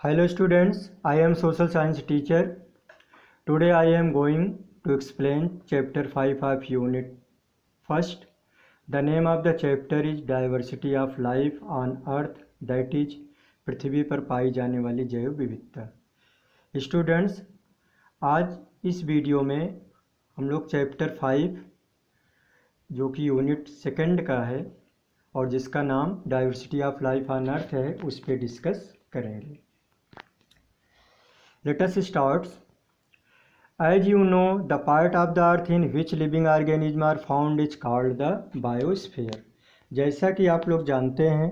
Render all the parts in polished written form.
Hello students, I am social science teacher. Today I am going to explain chapter 5 of unit first. The name of the chapter is diversity of life on earth, that is पृथ्वी पर पाई जाने वाली जैव विविधता। Students, आज इस video में हम लोग चैप्टर 5 जो कि यूनिट सेकंड का है और जिसका नाम diversity of life on earth है उस पर डिस्कस करेंगे। Let us start. As you know, the part of the earth in which living organisms are found is called the biosphere. जैसा कि आप लोग जानते हैं,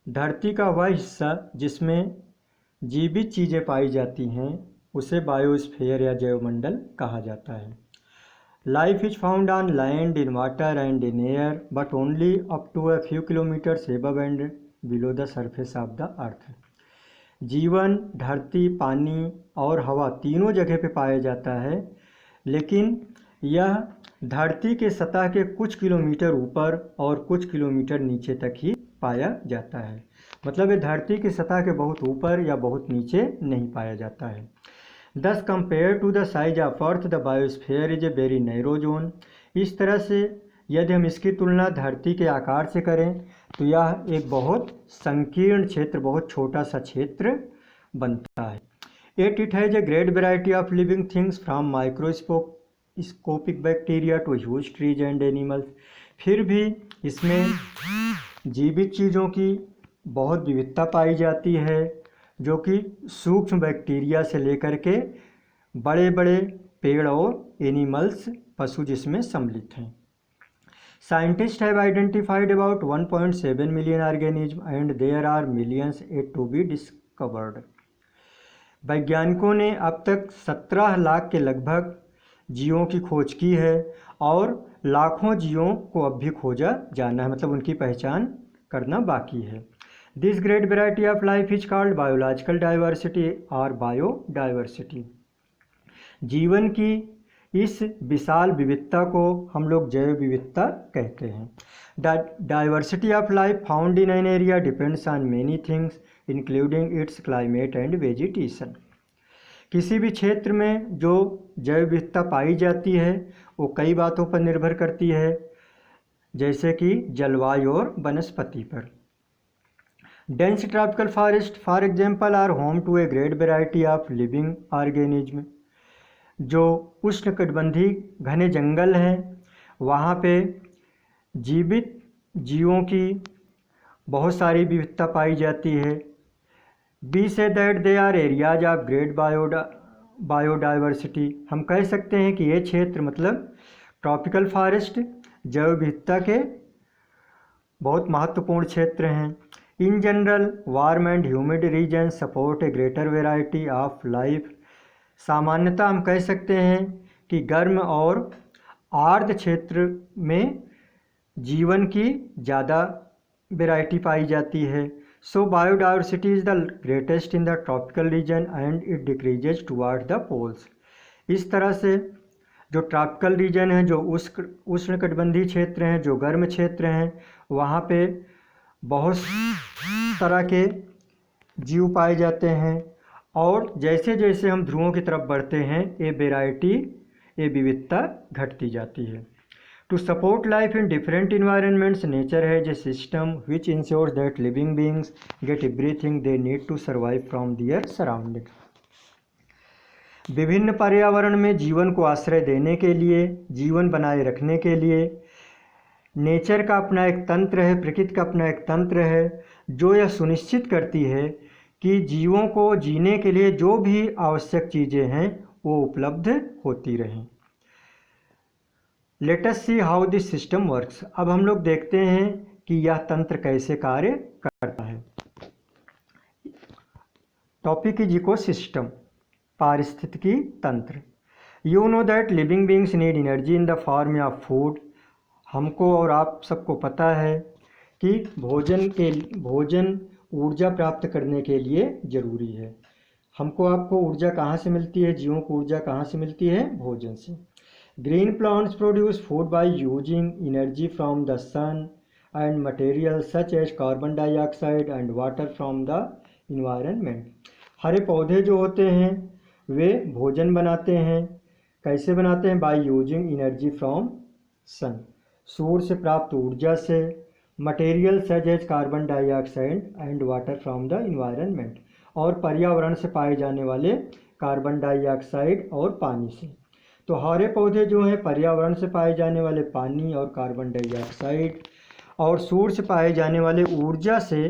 धरती का वह हिस्सा जिसमें जीवित चीज़ें पाई जाती हैं उसे बायोस्फीयर या जैवमंडल कहा जाता है। Life is found on land, in water and in air, but only up to a few kilometers above and below the surface of the earth. जीवन धरती, पानी और हवा तीनों जगह पे पाया जाता है, लेकिन यह धरती के सतह के कुछ किलोमीटर ऊपर और कुछ किलोमीटर नीचे तक ही पाया जाता है। मतलब ये धरती की सतह के बहुत ऊपर या बहुत नीचे नहीं पाया जाता है। Thus compared to the size of Earth, the biosphere is a very narrow zone. इस तरह से यदि हम इसकी तुलना धरती के आकार से करें तो यह एक बहुत संकीर्ण क्षेत्र, बहुत छोटा सा क्षेत्र बनता है। It has a great variety of living things from microscopic bacteria to huge trees and animals. फिर भी इसमें जीवित चीज़ों की बहुत विविधता पाई जाती है, जो कि सूक्ष्म बैक्टीरिया से लेकर के बड़े बड़े पेड़ और एनिमल्स, पशु जिसमें सम्मिलित हैं। Scientists have identified about 1.7 million organisms and there are millions yet to be discovered. वैज्ञानिकों ने अब तक 17 लाख के लगभग जीवों की खोज की है और लाखों जीवों को अब भी खोजा जाना है, मतलब उनकी पहचान करना बाकी है। This great variety of life is called biological diversity or biodiversity. जीवन की इस विशाल विविधता को हम लोग जैव विविधता कहते हैं। Diversity of life found in an area depends on many things including it's climate and vegetation. किसी भी क्षेत्र में जो जैव विविधता पाई जाती है वो कई बातों पर निर्भर करती है, जैसे कि जलवायु और वनस्पति पर। Dense tropical forest for example are home to a great variety of living organism. जो उष्णकटिबंधीय घने जंगल हैं वहाँ पे जीवित जीवों की बहुत सारी विविधता पाई जाती है। We say that they are areas of great biodiversity. हम कह सकते हैं कि ये क्षेत्र, मतलब ट्रॉपिकल फॉरेस्ट, जैव विविधता के बहुत महत्वपूर्ण क्षेत्र हैं। In general warm and humid region support a greater variety of life. सामान्यतः हम कह सकते हैं कि गर्म और आर्द्र क्षेत्र में जीवन की ज़्यादा वैरायटी पाई जाती है। So biodiversity is the greatest in the tropical region and it decreases toward the poles. इस तरह से जो ट्रॉपिकल रीजन है, जो उष्णकटिबंधीय क्षेत्र हैं, जो गर्म क्षेत्र हैं, वहाँ पे बहुत तरह के जीव पाए जाते हैं और जैसे जैसे हम ध्रुवों की तरफ बढ़ते हैं ये विविधता घटती जाती है। To support life in different environments nature has a system which ensures that living beings get everything they need to survive from their surrounding. विभिन्न पर्यावरण में जीवन को आश्रय देने के लिए, जीवन बनाए रखने के लिए नेचर का अपना एक तंत्र है, प्रकृति का अपना एक तंत्र है, जो यह सुनिश्चित करती है कि जीवों को जीने के लिए जो भी आवश्यक चीज़ें हैं वो उपलब्ध होती रहें। Let us see how this system works. अब हम लोग देखते हैं कि यह तंत्र कैसे कार्य करता है। टॉपिक इज इकोसिस्टम, पारिस्थितिकी तंत्र। You know that living beings need energy in the form of food. हमको और आप सबको पता है कि भोजन ऊर्जा प्राप्त करने के लिए ज़रूरी है। हमको आपको ऊर्जा कहाँ से मिलती है? जीवों को ऊर्जा कहाँ से मिलती है? भोजन से। Green plants produce food by using energy from the sun and materials such as carbon dioxide and water from the environment। हरे पौधे जो होते हैं वे भोजन बनाते हैं। कैसे बनाते हैं? By using energy from sun, सूर्य से प्राप्त ऊर्जा से। Material such as carbon dioxide and water from the environment, और पर्यावरण से पाए जाने वाले कार्बन डाइऑक्साइड और पानी से। तो हरे पौधे जो हैं पर्यावरण से पाए जाने वाले पानी और कार्बन डाइऑक्साइड और सूर्य से पाए जाने वाले ऊर्जा से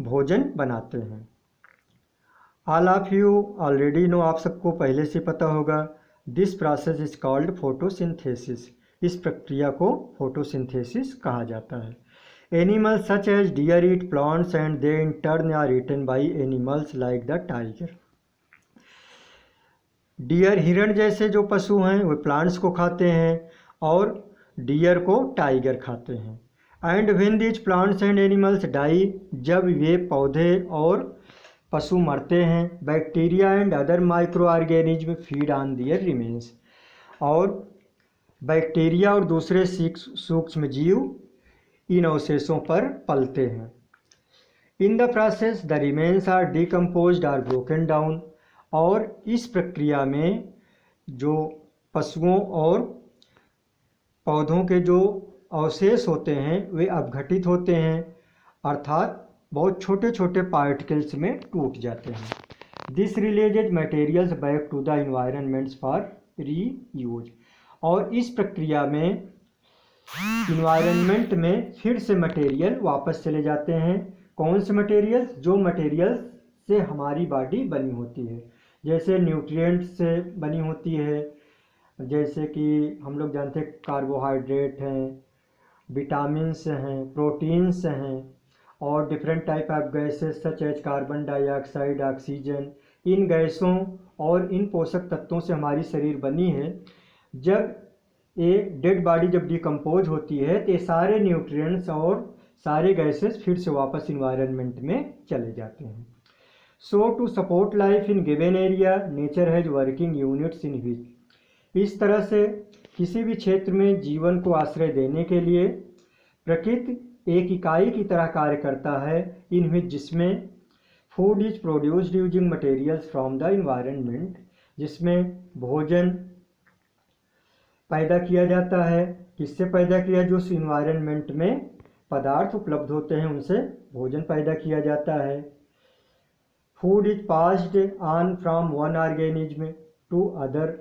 भोजन बनाते हैं। All of you already know, आप सबको पहले से पता होगा, this process is called photosynthesis. इस प्रक्रिया को फोटोसिंथेसिस कहा जाता है। Animals such as deer eat plants and they in turn are eaten by animals like the tiger. Deer, हिरण जैसे जो पशु हैं वे प्लांट्स को खाते हैं और डियर को टाइगर खाते हैं। And when these plants and animals die, जब ये पौधे और पशु मरते हैं, bacteria and other micro organism feed on their remains, और बैक्टीरिया और दूसरे सूक्ष्म जीव इन अवशेषों पर पलते हैं। In the process the remains are decomposed or broken down, और इस प्रक्रिया में जो पशुओं और पौधों के जो अवशेष होते हैं वे अपघटित होते हैं, अर्थात बहुत छोटे छोटे पार्टिकल्स में टूट जाते हैं। This releases materials back to the environments for reuse, और इस प्रक्रिया में इन्वायरमेंट में फिर से मटेरियल वापस चले जाते हैं। कौन से मटेरियल्स? जो मटेरियल्स से हमारी बॉडी बनी होती है, जैसे न्यूट्रिएंट्स से बनी होती है, जैसे कि हम लोग जानते हैं कार्बोहाइड्रेट हैं, विटामिन्स हैं, प्रोटीन्स हैं, और different type of gases such as carbon dioxide, oxygen. इन गैसों और इन पोषक तत्वों से हमारी शरीर बनी है। जब एक डेड बॉडी जब डिकम्पोज होती है तो ये सारे न्यूट्रिएंट्स और सारे गैसेस फिर से वापस इन्वायरमेंट में चले जाते हैं। So to support life in given area nature has working units in which, इस तरह से किसी भी क्षेत्र में जीवन को आश्रय देने के लिए प्रकृति एक इकाई की तरह कार्य करता है, इन विच जिसमें food is produced using materials from the environment, जिसमें भोजन पैदा किया जाता है। किससे पैदा किया? जो उस इन्वायरमेंट में पदार्थ उपलब्ध होते हैं उनसे भोजन पैदा किया जाता है। Food is passed on from one organism to other,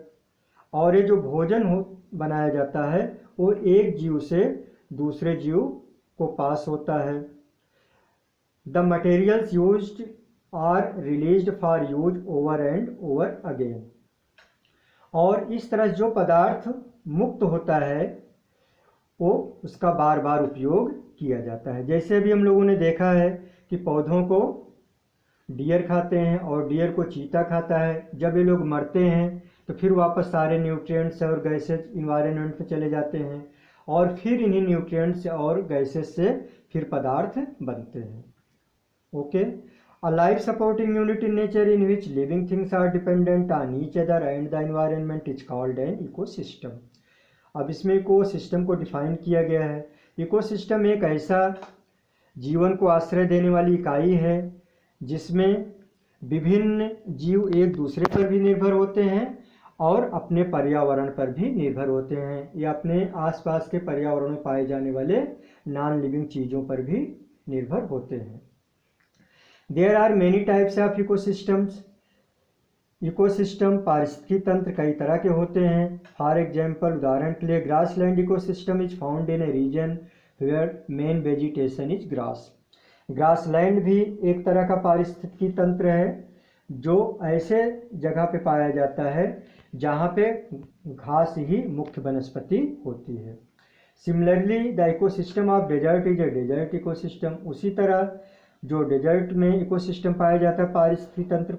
और ये जो भोजन बनाया जाता है वो एक जीव से दूसरे जीव को पास होता है। The materials used are released for use over and over again, और इस तरह जो पदार्थ मुक्त होता है वो उसका बार बार उपयोग किया जाता है। जैसे अभी हम लोगों ने देखा है कि पौधों को डियर खाते हैं और डियर को चीता खाता है। जब ये लोग मरते हैं तो फिर वापस सारे न्यूट्रिएंट्स और गैसेस इन्वायरमेंट में चले जाते हैं, और फिर इन्हीं न्यूट्रिएंट्स और गैसेस से फिर पदार्थ बनते हैं। Okay, A life supporting unit in nature in which living things are dependent on each other and the environment is called an ecosystem। अब इसमें इकोसिस्टम को डिफाइन किया गया है। इकोसिस्टम एक ऐसा जीवन को आश्रय देने वाली इकाई है जिसमें विभिन्न जीव एक दूसरे पर भी निर्भर होते हैं और अपने पर्यावरण पर भी निर्भर होते हैं, या अपने आसपास के पर्यावरण में पाए जाने वाले नॉन लिविंग चीज़ों पर भी निर्भर होते हैं। There are many types of ecosystems। Ecosystem पारिस्थितिकी तंत्र कई तरह के होते हैं। फॉर एग्जाम्पल, उदाहरण के लिए, grassland ecosystem is found in a region where main vegetation is grass. Grassland भी एक तरह का पारिस्थितिकी तंत्र है जो ऐसे जगह पे पाया जाता है जहाँ पे घास ही मुख्य वनस्पति होती है। Similarly the ecosystem of desert is a desert ecosystem. उसी तरह जो डेजर्ट में इकोसिस्टम पाया जाता है, पारिस्थितिकी तंत्र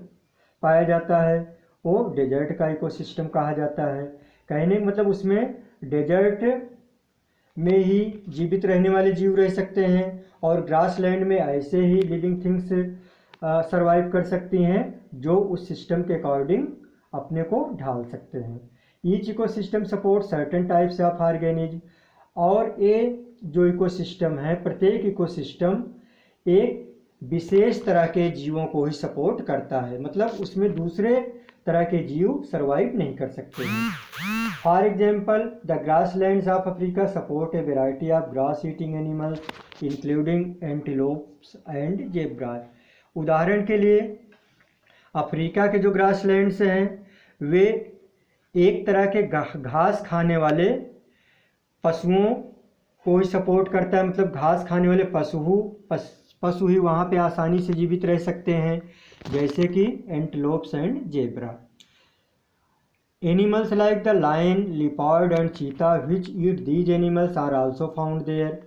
पाया जाता है, वो डेजर्ट का इकोसिस्टम कहा जाता है। कहने का मतलब उसमें डेजर्ट में ही जीवित रहने वाले जीव रह सकते हैं और ग्रासलैंड में ऐसे ही लिविंग थिंग्स सरवाइव कर सकती हैं जो उस सिस्टम के अकॉर्डिंग अपने को ढाल सकते हैं। Each ecosystem support certain types of organism, और ये जो इकोसिस्टम है, प्रत्येक इकोसिस्टम एक विशेष तरह के जीवों को ही सपोर्ट करता है, मतलब उसमें दूसरे तरह के जीव सरवाइव नहीं कर सकते हैं। For example the grasslands of Africa support a variety of grass eating animals including antelopes and zebras. उदाहरण के लिए अफ्रीका के जो ग्रासलैंड्स हैं वे एक तरह के घास खाने वाले पशुओं को ही सपोर्ट करता है, मतलब घास खाने वाले पशु ही वहाँ पे आसानी से जीवित रह सकते हैं, जैसे कि antelopes and zebra. Animals like the lion, leopard and cheetah which eat these animals are also found there.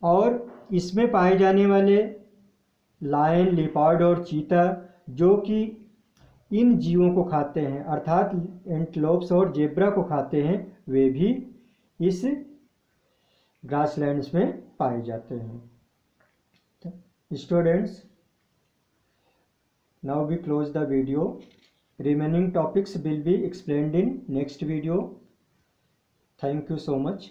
और इसमें पाए जाने वाले लायन, लिपार्ड और चीता जो कि इन जीवों को खाते हैं, अर्थात एंटीलोप्स और जेब्रा को खाते हैं, वे भी इस ग्रासलैंड्स में पाए जाते हैं। Students, now we close the video. Remaining topics will be explained in next video. Thank you so much.